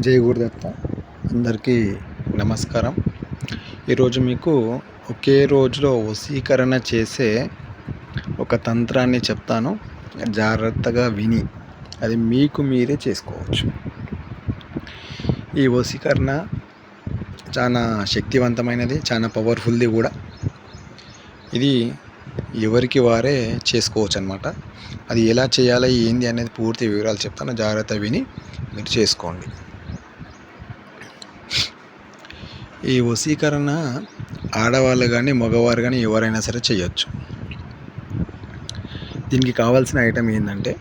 జై గురుదత్త. అందరికీ నమస్కారం. ఈరోజు మీకు ఒకే రోజులో వశీకరణ చేసే ఒక తంత్రాన్ని చెప్తాను. జాగ్రత్తగా విని అది మీకు మీరే చేసుకోవచ్చు. ఈ వశీకరణ చాలా శక్తివంతమైనది, చాలా పవర్ఫుల్ది కూడా. ఇది ఎవరికి వారే చేసుకోవచ్చు అన్నమాట. అది ఎలా చేయాలి, ఏంది అనేది పూర్తి వివరాలు చెప్తాను. జాగ్రత్త విని మీరు చేసుకోండి. ఈ వశీకరణ ఆడవాళ్ళు కానీ మగవారు కానీ ఎవరైనా సరే చేయొచ్చు. దీనికి కావాల్సిన ఐటెం ఏంటంటే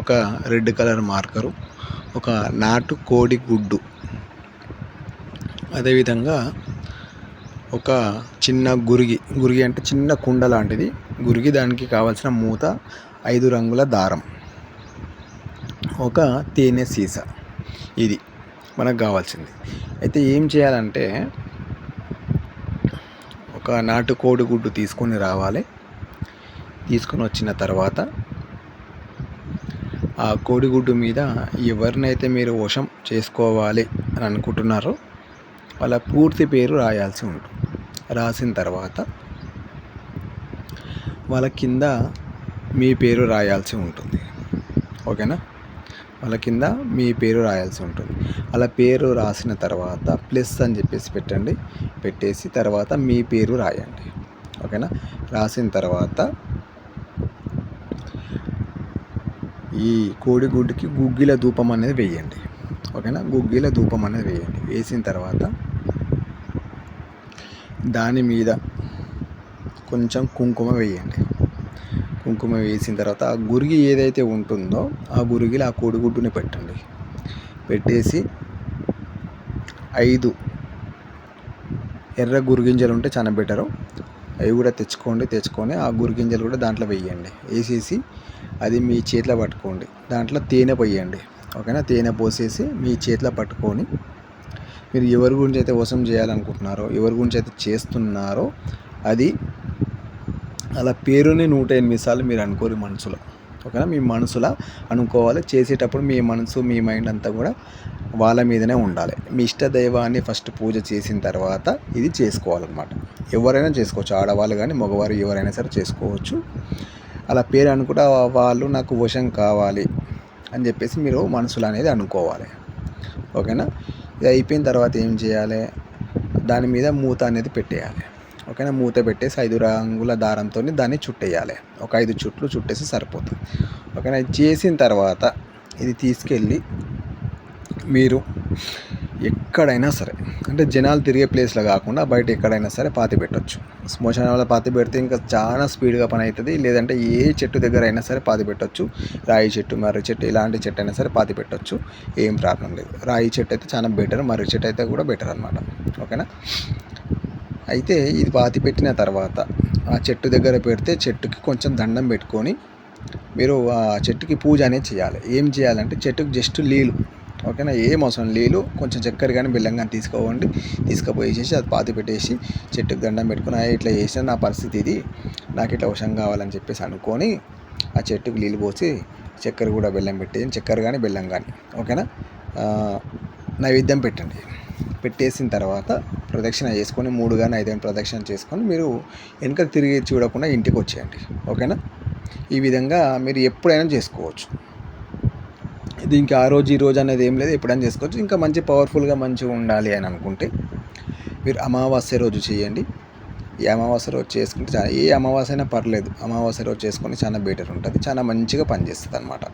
ఒక రెడ్ కలర్ మార్కరు, ఒక నాటు కోడి గుడ్డు, అదేవిధంగా ఒక చిన్న గురిగి అంటే చిన్న కుండ లాంటిది గురిగి, దానికి కావాల్సిన మూత, 5 రంగుల దారం, ఒక తేనె సీసా. ఇది మనకు కావాల్సింది. అయితే ఏం చేయాలంటే ఒక నాటు కోడిగుడ్డు తీసుకొని రావాలి. తీసుకొని వచ్చిన తర్వాత ఆ కోడిగుడ్డు మీద ఎవరినైతే మీరు వశం చేసుకోవాలి అని అనుకుంటున్నారో వాళ్ళ పూర్తి పేరు రాయాల్సి ఉంటుంది. రాసిన తర్వాత వాళ్ళ కింద మీ పేరు రాయాల్సి ఉంటుంది. ఓకేనా? వాళ్ళ కింద మీ పేరు రాయాల్సి ఉంటుంది. అలా పేరు రాసిన తర్వాత ప్లస్ అని చెప్పేసి పెట్టండి. పెట్టేసి తర్వాత మీ పేరు రాయండి. ఓకేనా? రాసిన తర్వాత ఈ కోడిగుడ్డుకి గుగ్గిల ధూపం అనేది వేయండి. ఓకేనా? గుగ్గిల ధూపం అనేది వేయండి. వేసిన తర్వాత దాని మీద కొంచెం కుంకుమ వేయండి. కుంకుమ వేసిన తర్వాత ఆ గురిగి ఏదైతే ఉంటుందో ఆ గురిగిలో ఆ కోడిగుడ్డుని పెట్టండి. పెట్టేసి 5 ఎర్ర గురిగింజలు ఉంటే చాలా బెటరు. అవి కూడా తెచ్చుకొని ఆ గురిగింజలు కూడా దాంట్లో వేయండి. వేసేసి అది మీ చేతిలో పట్టుకోండి. దాంట్లో తేనె పోయండి. ఓకేనా? తేనె పోసేసి మీ చేతిలో పట్టుకొని మీరు ఎవరి గురించి అయితే వశం చేయాలనుకుంటున్నారో, ఎవరి గురించి అయితే చేస్తున్నారో అది అలా పేరుని 108 సార్లు మీరు అనుకోరు మనసులో. ఓకేనా? మీ మనసులో అనుకోవాలి. చేసేటప్పుడు మీ మనసు, మీ మైండ్ అంతా కూడా వాళ్ళ మీదనే ఉండాలి. మీ ఇష్ట దైవాన్ని ఫస్ట్ పూజ చేసిన తర్వాత ఇది చేసుకోవాలన్నమాట. ఎవరైనా చేసుకోవచ్చు, ఆడవాళ్ళు కానీ మగవారు ఎవరైనా సరే చేసుకోవచ్చు. అలా పేరు అనుకుంటా వాళ్ళు నాకు వశం కావాలి అని చెప్పేసి మీరు మనసులో అనేది అనుకోవాలి. ఓకేనా? ఇది అయిపోయిన తర్వాత ఏం చేయాలి, దాని మీద మూత అనేది పెట్టేయాలి. ఓకేనా? మూత పెట్టేసి 5 రంగుల దారంతో దాన్ని చుట్టేయాలి. ఒక 5 చుట్లు చుట్టేసి సరిపోతుంది. ఓకేనా? ఇది చేసిన తర్వాత ఇది తీసుకెళ్ళి మీరు ఎక్కడైనా సరే, అంటే జనాలు తిరిగే ప్లేస్లో కాకుండా బయట ఎక్కడైనా సరే పాతి పెట్టచ్చు. శ్మశానంలో పాతి పెడితే ఇంకా చాలా స్పీడ్గా పని అవుతుంది. లేదంటే ఏ చెట్టు దగ్గర అయినా సరే పాతి పెట్టచ్చు. రాయి చెట్టు, మర్రి చెట్టు, ఇలాంటి చెట్టు అయినా సరే పాతి పెట్టచ్చు. ఏం ప్రాబ్లం లేదు. రాయి చెట్టు అయితే చాలా బెటర్, మర్రి చెట్టు అయితే కూడా బెటర్ అనమాట. ఓకేనా? అయితే ఇది పాతి పెట్టిన తర్వాత ఆ చెట్టు దగ్గర పెడితే చెట్టుకి కొంచెం దండం పెట్టుకొని మీరు ఆ చెట్టుకి పూజ అనేది చేయాలి. ఏం చేయాలంటే చెట్టుకి జస్ట్ నీళ్ళు, ఓకేనా, ఏం అవసరం, నీళ్ళు కొంచెం చక్కెర కానీ బెల్లం కానీ తీసుకుపోయేసేసి అది పాతి పెట్టేసి చెట్టుకి దండం పెట్టుకొని ఇట్లా చేసిన నా పరిస్థితి ఇది, నాకు ఇట్లా వశం కావాలని చెప్పేసి అనుకొని ఆ చెట్టుకి నీళ్ళు పోసి చక్కెర కూడా బెల్లం పెట్టేసి, చక్కెర కానీ బెల్లం కానీ, ఓకేనా, నైవేద్యం పెట్టండి. పెట్టేసిన తర్వాత ప్రదక్షిణ చేసుకొని 3 కానీ 5 కానీ ప్రదక్షిణ చేసుకొని మీరు వెనకకు తిరిగి చూడకుండా ఇంటికి వచ్చేయండి. ఓకేనా? ఈ విధంగా మీరు ఎప్పుడైనా చేసుకోవచ్చు. దీనికి ఆ రోజు ఈ రోజు అనేది ఏం లేదు, ఎప్పుడైనా చేసుకోవచ్చు. ఇంకా మంచి పవర్ఫుల్గా మంచిగా ఉండాలి అని అనుకుంటే మీరు అమావాస్య రోజు చేయండి. ఈ అమావాస్య రోజు చేసుకుంటే చాలా, ఏ అమావాస్య అయినా పర్లేదు, అమావాస్య రోజు చేసుకొని చాలా బెటర్ ఉంటుంది. చాలా మంచిగా పనిచేస్తుంది అనమాట.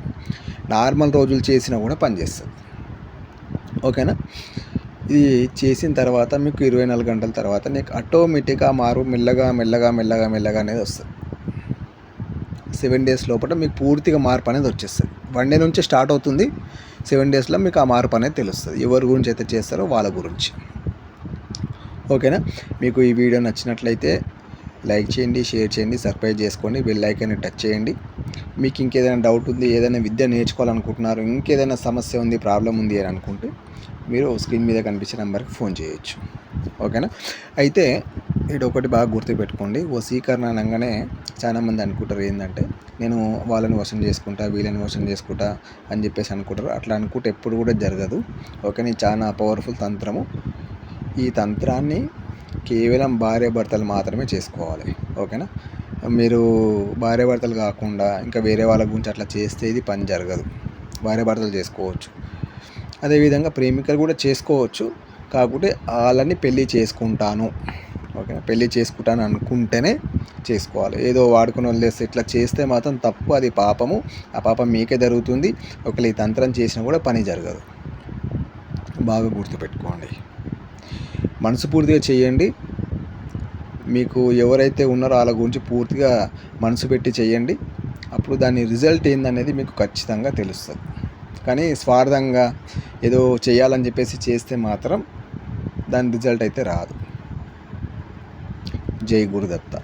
నార్మల్ రోజులు చేసినా కూడా పనిచేస్తుంది. ఓకేనా? ఇది చేసిన తర్వాత మీకు 24 గంటల తర్వాత నీకు ఆటోమేటిక్గా మెల్లగా అనేది వస్తుంది. 7 డేస్ లోపల మీకు పూర్తిగా మార్పు అనేది వచ్చేస్తుంది. 1 డే నుంచి స్టార్ట్ అవుతుంది. 7 డేస్లో మీకు ఆ మార్పు అనేది తెలుస్తుంది. ఎవరి గురించి అయితే చేస్తారో వాళ్ళ గురించి. ఓకేనా? మీకు ఈ వీడియో నచ్చినట్లయితే లైక్ చేయండి, షేర్ చేయండి, సబ్స్క్రైబ్ చేసుకోండి, బెల్ ఐకాన్ని టచ్ చేయండి. మీకు ఇంకేదైనా డౌట్ ఉంది, ఏదైనా విద్య నేర్చుకోవాలనుకుంటున్నారు, ఇంకేదైనా సమస్య ఉంది, ప్రాబ్లం ఉంది అని అనుకుంటే మీరు స్క్రీన్ మీద కనిపించే నెంబర్కి ఫోన్ చేయొచ్చు. ఓకేనా? అయితే ఇదొకటి బాగా గుర్తుపెట్టుకోండి. వశీకరణ అనంగానే చాలామంది అనుకుంటారు ఏందంటే, నేను వాళ్ళని వశం చేసుకుంటా, వీళ్ళని వశం చేసుకుంటా అని చెప్పేసి అనుకుంటారు. అట్లా అనుకుంటే ఎప్పుడు కూడా జరగదు. ఓకేనా, ఇది చాలా పవర్ఫుల్ తంత్రము. ఈ తంత్రాన్ని కేవలం భార్యాభర్తలు మాత్రమే చేసుకోవాలి. ఓకేనా, మీరు భార్యాభర్తలు కాకుండా ఇంకా వేరే వాళ్ళ గురించి అట్లా చేస్తే ఇది పని జరగదు. భార్యాభర్తలు చేసుకోవచ్చు, అదేవిధంగా ప్రేమికులు కూడా చేసుకోవచ్చు. కాకపోతే వాళ్ళని పెళ్ళి చేసుకుంటాను, ఓకేనా, పెళ్ళి చేసుకుంటాను అనుకుంటేనే చేసుకోవాలి. ఏదో వాడుకుని వదిలేస్తే ఇట్లా చేస్తే మాత్రం తప్పు, అది పాపము. ఆ పాపం మీకే జరుగుతుంది. ఒకవేళ ఈ తంత్రం చేసినా కూడా పని జరగదు. బాగా గుర్తుపెట్టుకోండి. మనస్ఫూర్తిగా చేయండి. మీకు ఎవరైతే ఉన్నారో వాళ్ళ గురించి పూర్తిగా మనసు పెట్టి చేయండి. అప్పుడు దాని రిజల్ట్ ఏందనేది మీకు ఖచ్చితంగా తెలుస్తుంది. కానీ స్వార్థంగా ఏదో చేయాలని చెప్పేసి చేస్తే మాత్రం దాని రిజల్ట్ అయితే రాదు. జై గురుదత్త.